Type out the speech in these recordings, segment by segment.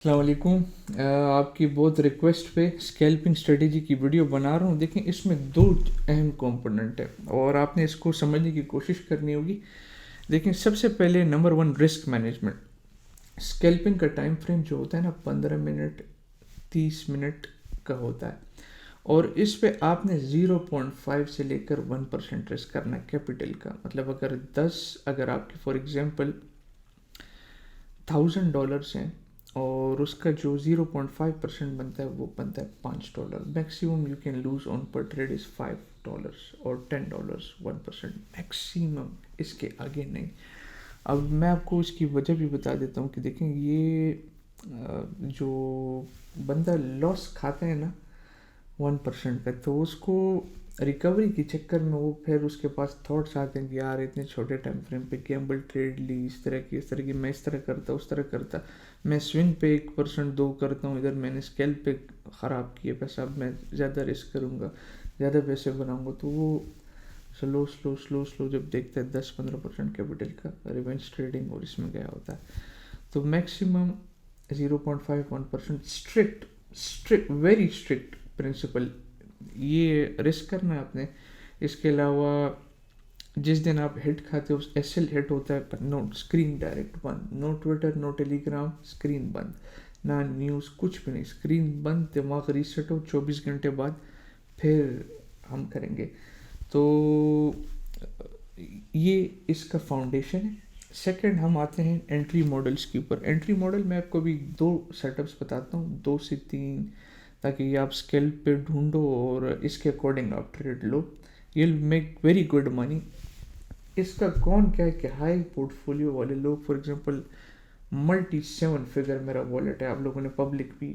अस्सलाम वालेकुम। आपकी बहुत रिक्वेस्ट पे स्कैल्पिंग स्ट्रेटेजी की वीडियो बना रहा हूँ। देखें, इसमें दो अहम कंपोनेंट है और आपने इसको समझने की कोशिश करनी होगी। देखें, सबसे पहले number one, risk management. Scalping का टाइम फ्रेम जो होता है ना, 15 मिनट 30 मिनट का होता है और इस पे आपने 0.5 से लेकर 1% रिस्क करना है कैपिटल का। मतलब अगर आपके फॉर एग्जांपल $1000 हैं और उसका जो 0.5% बनता है वो बनता है $5। Maximum you can lose on पर ट्रेड इज़ $5 और $10, 1% मैक्सिमम, इसके आगे नहीं। अब मैं आपको इसकी वजह भी बता देता हूँ कि देखें, ये जो बंदा लॉस खाता है ना 1% का, तो उसको रिकवरी के चक्कर में वो फिर उसके पास थॉट्स आते हैं कि यार इतने छोटे टाइम फ्रेम पे गैम्बल ट्रेड ली, इस तरह की मैं इस तरह करता उस तरह करता, मैं स्विंग पे 1% 2 करता हूँ, इधर मैंने स्कैल्प पे ख़राब किया पैसा, अब मैं ज़्यादा रिस्क करूँगा, ज़्यादा पैसे बनाऊँगा। तो वो स्लो स्लो स्लो स्लो जब देखता है 10-15% कैपिटल का रिवेंज ट्रेडिंग और इसमें गया होता है। तो maximum 0.5-1% strict strict very strict principle, ये रिस्क करना है आपने। इसके अलावा जिस दिन आप हिट खाते हो, एसएल हिट होता है, नो स्क्रीन डायरेक्ट बंद, no Twitter no Telegram, screen बंद, ना न्यूज़, कुछ भी नहीं, स्क्रीन बंद, दिमाग रीसेट हो 24 घंटे बाद फिर हम करेंगे। तो ये इसका फाउंडेशन है। सेकंड, हम आते हैं एंट्री मॉडल्स के ऊपर। एंट्री मॉडल मैं आपको अभी दो सेटअप्स बताता हूँ, 2 से 3, ताकि ये आप स्केल्प पे ढूंढो और इसके अकॉर्डिंग आप trade low. You will make very good money. इसका कौन क्या है कि हाई पोर्टफोलियो वाले लोग, फॉर एग्जांपल मल्टी 7 फिगर मेरा वॉलेट है, आप लोगों ने पब्लिक भी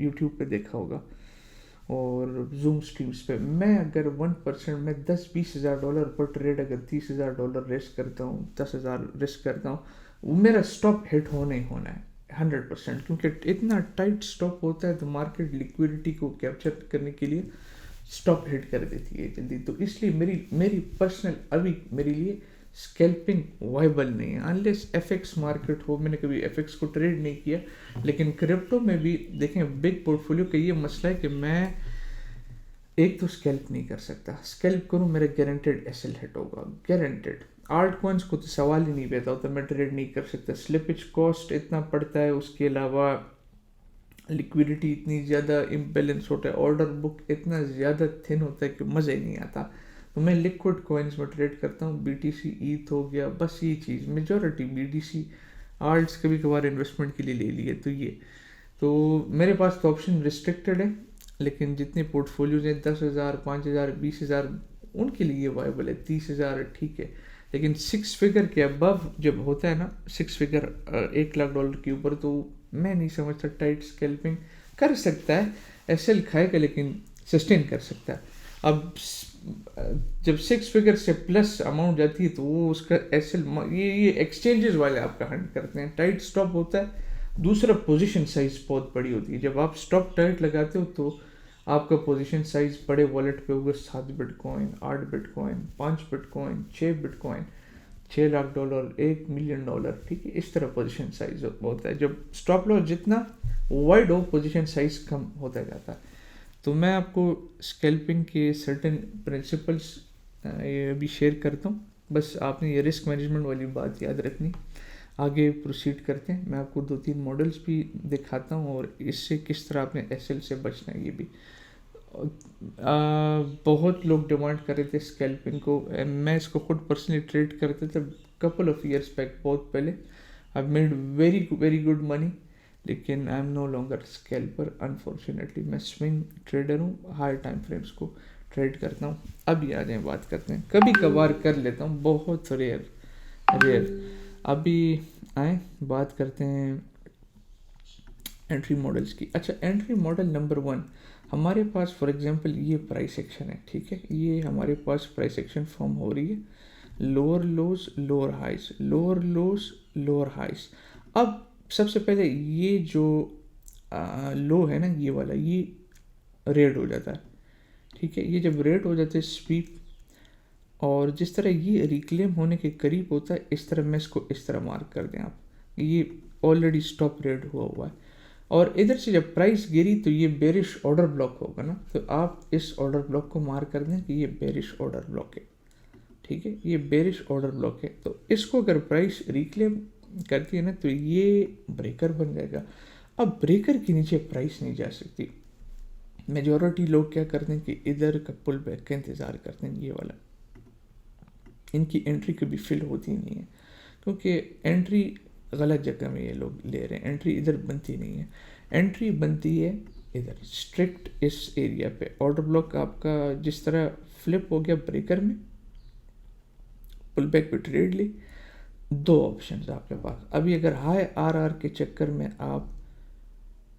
यूट्यूब पे देखा होगा और जूम स्ट्रीम्स पे। मैं अगर 1%, मैं 10-20 हज़ार डॉलर पर ट्रेड, अगर $30,000 रिस्क करता हूँ, 10,000 रिस्क करता हूँ, वो मेरा स्टॉप हिट होना ही होना है 100%। क्योंकि इतना टाइट स्टॉप होता है तो मार्केट लिक्विडिटी को कैप्चर करने के लिए स्टॉप हिट कर देती है जल्दी। तो इसलिए मेरी मेरी पर्सनल अभी मेरे लिए स्कैल्पिंग वाइबल नहीं है अनलेस एफएक्स मार्केट हो। मैंने कभी एफएक्स को ट्रेड नहीं किया, लेकिन क्रिप्टो में भी देखें, बिग पोर्टफोलियो का ये मसला है कि मैं एक तो स्कैल्प नहीं कर सकता। स्कैल्प करूँ मेरा गारंटेड एसएल हिट होगा, गारंटेड। आर्ट कॉइन्स को तो सवाल ही नहीं पैदा होता, मैं ट्रेड नहीं कर सकता, स्लिपेज कॉस्ट इतना पड़ता है, उसके अलावा लिक्विडिटी इतनी ज़्यादा इम्बेलेंस होता है, ऑर्डर बुक इतना ज़्यादा थिन होता है कि मज़ा ही नहीं आता। तो मैं लिक्विड कॉइन्स में ट्रेड करता हूँ, बीटीसी ईथ हो गया, बस ये चीज़ मेजॉरिटी बीटीसी। आर्ट्स कभी कभार इन्वेस्टमेंट के लिए ले लिए। तो ये तो मेरे पास तो ऑप्शन रिस्ट्रिक्टेड है, लेकिन जितने पोर्टफोलियोज हैं 10,000 5,000 20,000 उनके लिए वाइबल है। 30,000 ठीक है, लेकिन 6 फिगर के अबव जब होता है ना, 6 फिगर $1,00,000 के ऊपर, तो मैं नहीं समझता टाइट स्कैल्पिंग कर सकता है। एसएल खाएगा लेकिन सस्टेन कर सकता है। अब जब 6 फिगर से प्लस अमाउंट जाती है तो वो उसका एसएल, ये एक्सचेंजेस वाले आपका हंट करते हैं, टाइट स्टॉप होता है। दूसरा, पोजीशन साइज बहुत बड़ी होती है। जब आप स्टॉप टाइट लगाते हो तो आपका पोजीशन साइज बड़े वॉलेट पे होगा, 7 bitcoin, 8 bitcoin, 5 bitcoin, 6 bitcoin, $6 lakh, $1 million, ठीक है, इस तरह पोजीशन साइज होता है। जब स्टॉप लॉस जितना वाइड हो, पोजीशन साइज कम होता जाता है। तो मैं आपको स्कैल्पिंग के सर्टेन प्रिंसिपल्स ये अभी शेयर करता हूँ, बस आपने ये रिस्क मैनेजमेंट वाली बात याद रखनी। आगे प्रोसीड करते हैं, मैं आपको 2-3 मॉडल्स भी दिखाता हूँ और इससे किस तरह आपने एसएल से बचना है ये भी। बहुत लोग डिमांड कर रहे थे स्कैल्पिंग को, मैं इसको खुद पर्सनली ट्रेड करते थे कपल ऑफ ईयर्स बैक, बहुत पहले। I made very very good money, लेकिन I am no longer scalper unfortunately. मैं स्विंग ट्रेडर हूँ, हाई टाइम फ्रेम्स को ट्रेड करता हूँ। अभी आ जाए बात करते हैं, कभी कभार कर लेता हूँ, बहुत रेयर रेयर। अभी आए बात करते हैं एंट्री मॉडल्स की। अच्छा, एंट्री मॉडल नंबर 1, हमारे पास फॉर एग्जांपल ये प्राइस एक्शन है, ठीक है, ये हमारे पास प्राइस एक्शन फॉर्म हो रही है, lower lows lower highs, lower lows lower highs. अब सबसे पहले ये जो लो है ना, ये वाला, ये रेड हो जाता है, ठीक है। ये जब रेड हो जाता है स्वीप, और जिस तरह ये रिक्लेम होने के करीब होता है, इस तरह मैं इसको इस तरह मार्क कर दें आप, ये ऑलरेडी स्टॉप रेड हुआ है, और इधर से जब प्राइस गिरी तो ये बेरिश ऑर्डर ब्लॉक होगा ना, तो आप इस ऑर्डर ब्लॉक को मार्क कर दें कि ये बेरिश ऑर्डर ब्लॉक है, ठीक है, ये बेरिश ऑर्डर ब्लॉक है। तो इसको अगर प्राइस रिक्लेम करती है ना तो ये ब्रेकर बन जाएगा। अब ब्रेकर के नीचे प्राइस नहीं जा सकती। मेजॉरिटी लोग क्या करते हैं कि इधर का पुल बैक का इंतज़ार करते हैं, ये वाला, इनकी एंट्री कभी फिल होती नहीं है, क्योंकि एंट्री गलत जगह में ये लोग ले रहे हैं, एंट्री इधर बनती नहीं है, एंट्री बनती है इधर स्ट्रिक्ट इस एरिया पे। ऑर्डर ब्लॉक आपका जिस तरह फ्लिप हो गया ब्रेकर में, पुल बैक पे ट्रेड ली, दो ऑप्शन आपके पास। अभी अगर हाई आर के चक्कर में आप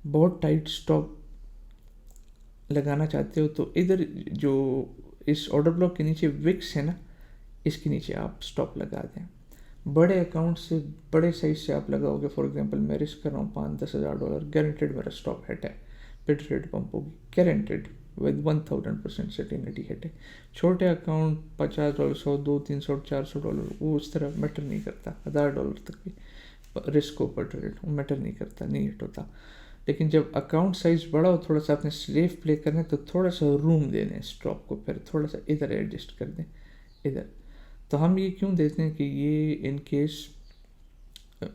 बहुत टाइट स्टॉप लगाना चाहते हो तो इधर जो इस ऑर्डर ब्लॉक के नीचे विक्स है ना, इसके नीचे आप स्टॉप लगा दें। बड़े अकाउंट से बड़े साइज से आप लगाओगे, फॉर एग्जांपल मैं रिस्क कर रहा हूँ $5-10,000, गारंटेड मेरा स्टॉप हिट है, पे ट्रेड पंप होगी गारंटेड विद 1000% सर्टेनिटी हिट है। छोटे अकाउंट $50, $100, $200, $300, $400 वो उस तरह मैटर नहीं करता, $1000 तक भी रिस्क ऊपर ट्रेड मैटर नहीं करता, नहीं हिट होता। लेकिन जब अकाउंट साइज बड़ा हो, थोड़ा सा आपने स्लेव प्ले करना है तो थोड़ा सा रूम दे दें स्टॉप को, फिर थोड़ा सा इधर एडजस्ट कर दें इधर। तो हम ये क्यों देते हैं कि ये इन केस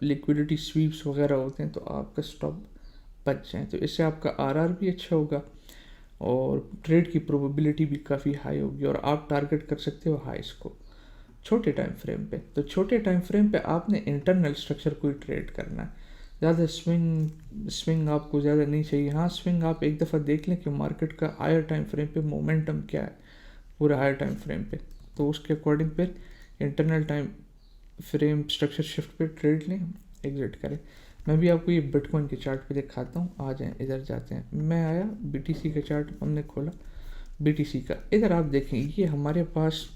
लिक्विडिटी स्वीप्स वगैरह होते हैं तो आपका स्टॉप बच जाए, तो इससे आपका आरआर भी अच्छा होगा और ट्रेड की प्रोबेबिलिटी भी काफ़ी हाई होगी, और आप टारगेट कर सकते हो हाइस को छोटे टाइम फ्रेम पे। तो छोटे टाइम फ्रेम पे आपने इंटरनल स्ट्रक्चर को ही ट्रेड करना है, ज़्यादा स्विंग आपको ज़्यादा नहीं चाहिए। हाँ, स्विंग आप एक दफ़ा देख लें कि मार्केट का हायर टाइम फ्रेम पे मोमेंटम क्या है पूरे हायर टाइम फ्रेम पे, तो उसके अकॉर्डिंग फिर internal time frame structure shift पे ट्रेड लें, एग्जिट करें। मैं भी आपको ये बिटकॉइन के चार्ट पे दिखाता हूँ, आ जाएं इधर जाते हैं। मैं आया बीटीसी का चार्ट हमने खोला, बीटीसी का इधर आप देखें, ये हमारे पास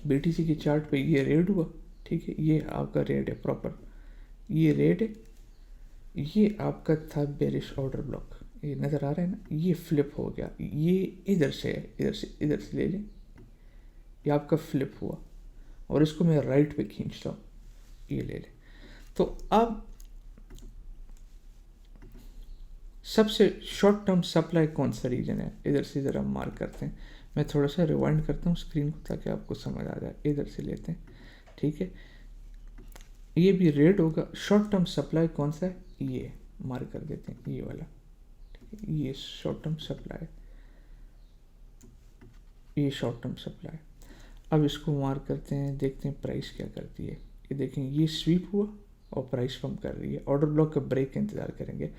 बीटीसी के चार्ट पे ये रेड हुआ, ठीक है, ये आपका रेड है प्रॉपर, ये रेड है, ये आपका था बेरिश ऑर्डर ब्लॉक, ये नज़र आ रहा है ना, ये फ्लिप हो गया, ये इधर से है, इधर से ले लें, ये आपका फ्लिप हुआ और इसको मैं राइट पे खींचता हूँ, ये ले लें। तो अब सबसे शॉर्ट टर्म सप्लाई कौन सा रीजन है, इधर से इधर हम मार्क करते हैं। मैं थोड़ा सा रिवाइंड करता हूँ स्क्रीन को ताकि आपको समझ आ जाए। इधर से लेते हैं, ठीक है, ये भी रेड होगा। शॉर्ट टर्म सप्लाई कौन सा है, ये मार्क कर देते हैं, ये वाला, ये शॉर्ट टर्म सप्लाई, ये शॉर्ट टर्म सप्लाई। अब इसको मार्क करते हैं, देखते हैं प्राइस क्या करती है। ये देखें, ये स्वीप हुआ और प्राइस पंप कर रही है। ऑर्डर ब्लॉक का ब्रेक का इंतज़ार करेंगे।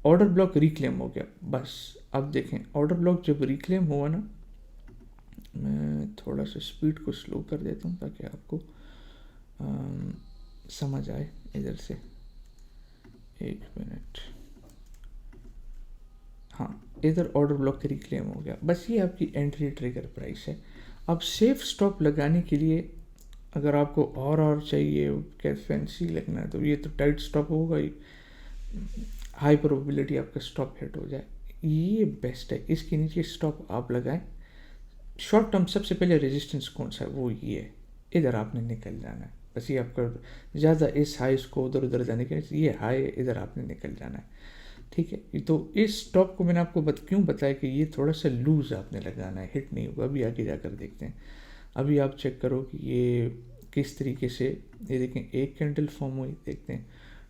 ऑर्डर ब्लॉक रिक्लेम हो गया, बस अब देखें ऑर्डर ब्लॉक जब रिक्लेम हुआ ना, मैं थोड़ा सा स्पीड को स्लो कर देता हूँ ताकि आपको समझ आए। इधर से एक मिनट, हाँ, इधर ऑर्डर ब्लॉक रिक्लेम हो गया, बस ये आपकी एंट्री ट्रिगर प्राइस है। अब सेफ स्टॉप लगाने के लिए अगर आपको और चाहिए, क्या फैंसी लगना है, तो ये तो टाइट स्टॉप होगा ही, हाई प्रोबेबिलिटी आपका स्टॉप हिट हो जाए, ये बेस्ट है। इसके नीचे स्टॉप आप लगाएं। शॉर्ट टर्म सबसे पहले रेजिस्टेंस कौन सा है, वो ये है, इधर आपने निकल जाना है, बस ये आपका ज़्यादा इस हाई को उधर उधर जाने के, ये हाई इधर आपने निकल जाना है, ठीक है। तो इस स्टॉप को मैंने आपको क्यों बताया कि ये थोड़ा सा लूज आपने लगाना है, हिट नहीं होगा। अभी आगे जाकर देखते हैं। अभी आप चेक करो कि ये किस तरीके से, ये देखें एक कैंडल फॉर्म हुई, देखते हैं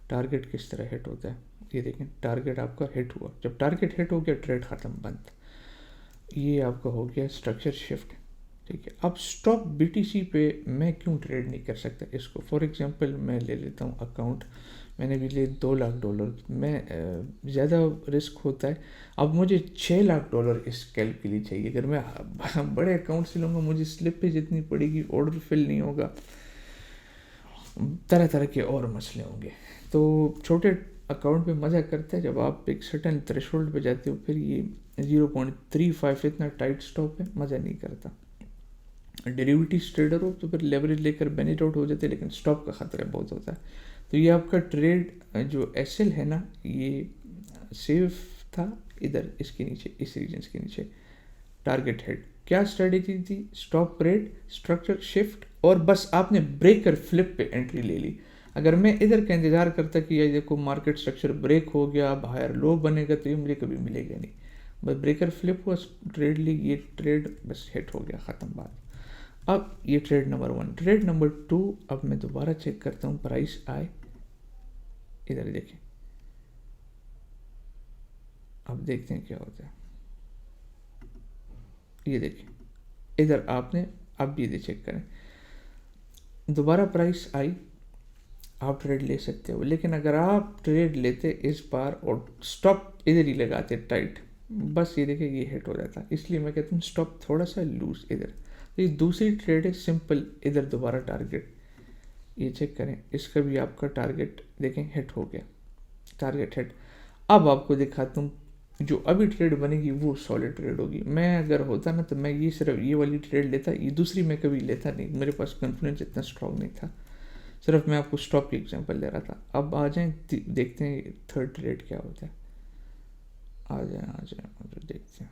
टारगेट किस तरह हिट होता है। ये देखें टारगेट आपका हिट हुआ, जब टारगेट हिट हो गया ट्रेड ख़त्म, बंद। ये आपका हो गया स्ट्रक्चर शिफ्ट, ठीक है। अब स्टॉप बीटीसी पे मैं क्यों ट्रेड नहीं कर सकता इसको, फॉर एग्जांपल मैं ले लेता हूँ अकाउंट, मैंने भी लिए $2 लाख, मैं ज़्यादा रिस्क होता है। अब मुझे $6 लाख इस स्केल के लिए चाहिए। अगर मैं बड़े अकाउंट से लूँगा मुझे स्लिपेज जितनी पड़ेगी, ऑर्डर फिल नहीं होगा, तरह तरह के और मसले होंगे। तो छोटे अकाउंट पे मज़ा करता है जब आप एक सर्टेन थ्रेशोल्ड पे जाते हो, फिर ये 0.35 इतना टाइट स्टॉप है, मज़ा नहीं करता। डेरिवेटिव्स ट्रेडर हो तो फिर लेवरेज लेकर बेनिट आउट हो जाते हैं, लेकिन स्टॉप का ख़तरा बहुत होता है। तो ये आपका ट्रेड जो एसएल है ना, ये सेफ था इधर, इसके नीचे, इस रीजन्स के नीचे टारगेट हेड। क्या स्ट्रेटेजी थी, स्टॉप रेट, स्ट्रक्चर शिफ्ट, और बस आपने ब्रेकर फ्लिप पे एंट्री ले ली। अगर मैं इधर का इंतज़ार करता कि ये देखो मार्केट स्ट्रक्चर ब्रेक हो गया, अब हायर लो बनेगा, तो ये मुझे कभी मिलेगा नहीं। बस ब्रेकर फ्लिप हुआ, ट्रेड ली, ये ट्रेड बस हिट हो गया, ख़त्म बात। अब ये ट्रेड नंबर 1। ट्रेड नंबर 2, अब मैं दोबारा चेक करता हूँ प्राइस आए, इधर देखें, अब देखते हैं क्या होता है। ये देखें इधर आपने, अब ये चेक करें, दोबारा प्राइस आई, आप ट्रेड ले सकते हो। लेकिन अगर आप ट्रेड लेते इस बार और स्टॉप इधर ही लगाते टाइट, बस ये देखिए ये हिट हो जाता। इसलिए मैं कहता हूँ स्टॉप थोड़ा सा लूज इधर। तो ये दूसरी ट्रेड है सिंपल, इधर दोबारा टारगेट, ये चेक करें, इसका भी आपका टारगेट देखें हिट हो गया, टारगेट हिट। अब आपको दिखाता हूँ जो अभी ट्रेड बनेगी वो सॉलिड ट्रेड होगी। मैं अगर होता ना तो मैं ये सिर्फ ये वाली ट्रेड लेता, ये दूसरी मैं कभी लेता नहीं, मेरे पास कॉन्फिडेंस इतना स्ट्रॉन्ग नहीं था, सिर्फ मैं आपको स्टॉप की एग्जांपल दे रहा था। अब आ जाएं देखते हैं थर्ड ट्रेड क्या होता है। आ जाए देखते हैं।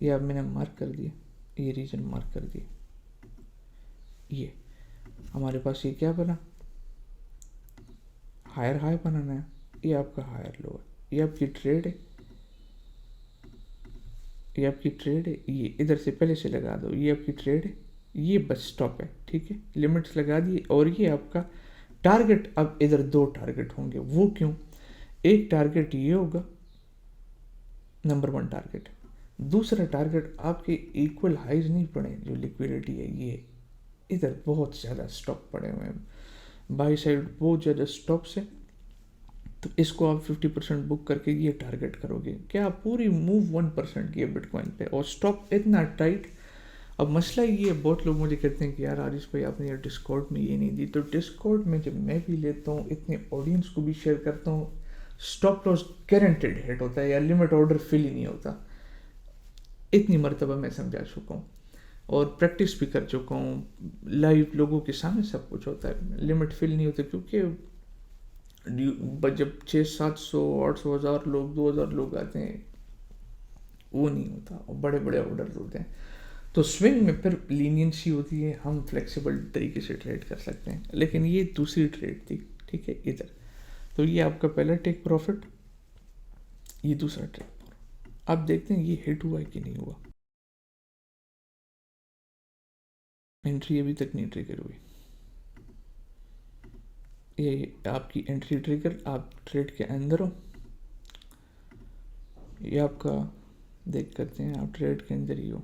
ये अब मैंने मार्क कर दिया, ये रीजन मार्क कर दिया, ये हमारे पास ये क्या बना, हायर हाई बनाना है, ये आपका हायर लो है, ये आपकी ट्रेड है, ये आपकी ट्रेड है, ये इधर से पहले से लगा दो, ये आपकी ट्रेड है, ये बस स्टॉप है, ठीक है, लिमिट्स लगा दिए। और ये आपका टारगेट, अब इधर 2 टारगेट होंगे, वो क्यों, एक टारगेट ये होगा नंबर 1 टारगेट, दूसरा टारगेट आपके इक्वल हाइज नहीं पड़े, जो लिक्विडिटी है ये इधर बहुत ज़्यादा स्टॉक पड़े हुए हैं, बाई साइड बहुत ज़्यादा स्टॉक्स है, तो इसको आप 50% बुक करके ये टारगेट करोगे, क्या पूरी मूव 1% की है बिटकॉइन पे, और स्टॉक इतना टाइट। अब मसला ये है, बहुत लोग मुझे कहते हैं कि यार आरिश भाई आपने यार डिस्कॉर्ड में ये नहीं दी, तो डिस्कॉर्ड में जब मैं भी लेता हूँ, इतने ऑडियंस को भी शेयर करता हूँ, स्टॉप लॉस गारंटेड हिट होता है या लिमिट ऑर्डर फिल ही नहीं होता, इतनी मरतबा मैं समझा चुका हूँ और प्रैक्टिस भी कर चुका हूँ, लाइव लोगों के सामने सब कुछ होता है, लिमिट फिल नहीं होती, क्योंकि जब 600-700-800 लोग 2000 लोग आते हैं वो नहीं होता, और बड़े बड़े ऑर्डर होते हैं, तो स्विंग में फिर लीनियंसी होती है, हम फ्लेक्सिबल तरीके से ट्रेड कर सकते हैं। लेकिन ये दूसरी ट्रेड थी, ठीक है, इधर तो ये आपका पहला टेक प्रॉफिट, ये दूसरा टेक। अब देखते हैं ये हिट हुआ है कि नहीं हुआ, एंट्री अभी तक नहीं ट्रिगर हुई, ये आपकी एंट्री ट्रिगर, आप ट्रेड के अंदर हो, ये आपका देख करते हैं, आप ट्रेड के अंदर ही हो,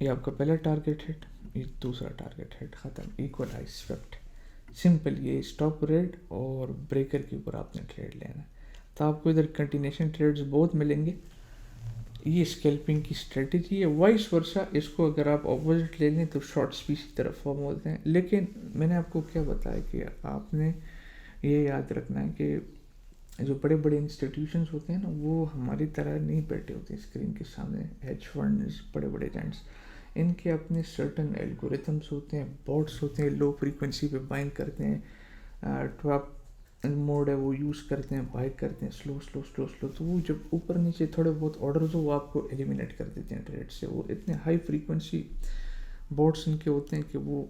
ये आपका पहला टारगेट हिट, ये दूसरा टारगेट हिट, ख़त्म, इक्वल हाई स्वेप्ट, सिंपल। ये स्टॉप रेट और ब्रेकर के ऊपर आपने ट्रेड लेना है, तो आपको इधर कंटिन्यूशन ट्रेड्स बहुत मिलेंगे। ये स्कैल्पिंग की स्ट्रेटजी है, वाइस वर्सा, इसको अगर आप ऑपोजिट ले लें तो शॉर्ट्स भी इसी तरफ फॉर्म होते हैं। लेकिन मैंने आपको क्या बताया कि आपने ये याद रखना है कि जो बड़े बड़े इंस्टीट्यूशंस होते हैं ना, वो हमारी तरह नहीं बैठे होते स्क्रीन के सामने, हेज फंड्स, बड़े बड़े एजेंट्स, इनके अपने सर्टन एल्गोरिथम्स होते हैं, बॉट्स होते हैं, लो फ्रीक्वेंसी पे बाइंग करते हैं, ट्रैप मोड है वो यूज़ करते हैं, बाई करते हैं स्लो स्लो स्लो स्लो, तो वो जब ऊपर नीचे थोड़े बहुत ऑर्डर्स हो वो आपको एलिमिनेट कर देते हैं ट्रेड से। वो इतने हाई फ्रीक्वेंसी बोर्ड्स इनके होते हैं कि वो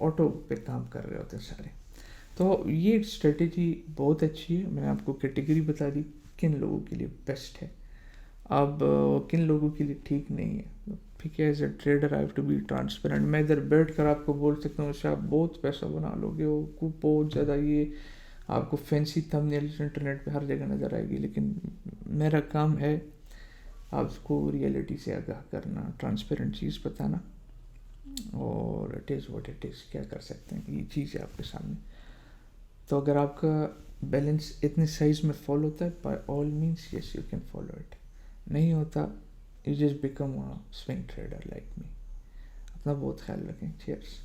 ऑटो पे काम कर रहे होते हैं सारे। तो ये स्ट्रेटेजी बहुत अच्छी है, मैंने आपको कैटेगरी बता दी किन लोगों के लिए बेस्ट है, अब किन लोगों के लिए ठीक नहीं है, ठीक है। As a trader I have to be transparent, मैं इधर बैठ कर आपको बोल सकता हूँ अच्छा आप बहुत पैसा बना लोगे, वो बहुत ज़्यादा ये आपको फैंसी थंबनेल्स इंटरनेट पे हर जगह नज़र आएगी, लेकिन मेरा काम है आपको रियलिटी से आगाह करना, ट्रांसपेरेंट चीज़ बताना, और it is what it is, क्या कर सकते हैं, ये चीज़ है आपके सामने। तो अगर आपका बैलेंस इतने साइज में फॉल होता है, by all means yes you can follow it, नहीं होता you just become a swing trader like me. अपना बहुत ख्याल रखें, चीयर्स।